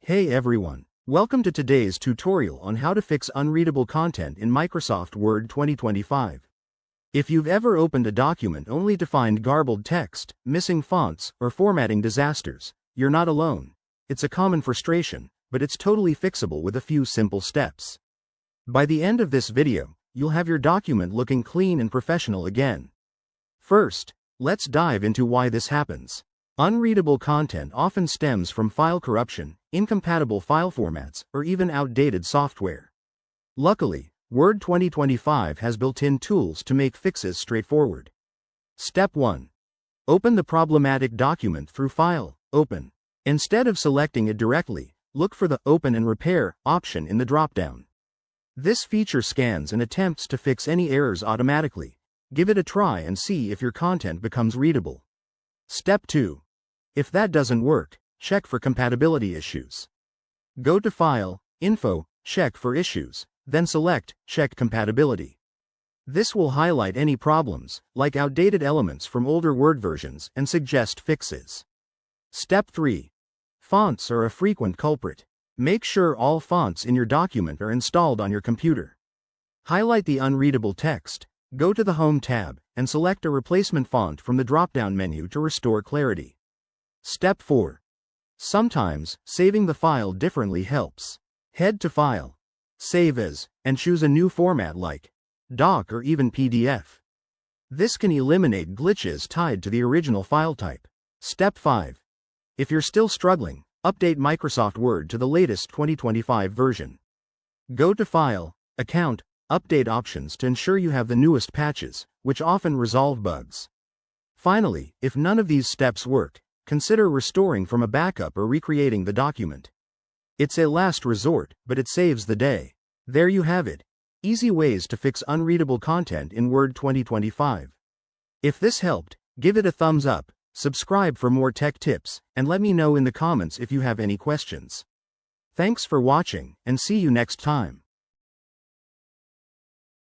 Hey everyone, welcome to today's tutorial on how to fix unreadable content in Microsoft Word 2025. If you've ever opened a document only to find garbled text, missing fonts, or formatting disasters, you're not alone. It's a common frustration, but it's totally fixable with a few simple steps. By the end of this video, you'll have your document looking clean and professional again. First, let's dive into why this happens. Unreadable content often stems from file corruption, incompatible file formats, or even outdated software. Luckily, Word 2025 has built-in tools to make fixes straightforward. Step 1. Open the problematic document through File, Open. Instead of selecting it directly, look for the Open and Repair option in the dropdown. This feature scans and attempts to fix any errors automatically. Give it a try and see if your content becomes readable. Step 2. If that doesn't work, check for compatibility issues. Go to File, Info, Check for Issues, then select Check Compatibility. This will highlight any problems, like outdated elements from older Word versions, and suggest fixes. Step 3. Fonts are a frequent culprit. Make sure all fonts in your document are installed on your computer. Highlight the unreadable text, go to the Home tab, and select a replacement font from the drop-down menu to restore clarity. Step 4. Sometimes, saving the file differently helps. Head to File, Save As, and choose a new format like DOC or even PDF. This can eliminate glitches tied to the original file type. Step 5. If you're still struggling, update Microsoft Word to the latest 2025 version. Go to File, Account, Update Options to ensure you have the newest patches, which often resolve bugs. Finally, if none of these steps work, consider restoring from a backup or recreating the document. It's a last resort, but it saves the day. There you have it. Easy ways to fix unreadable content in Word 2025. If this helped, give it a thumbs up, subscribe for more tech tips, and let me know in the comments if you have any questions. Thanks for watching, and see you next time.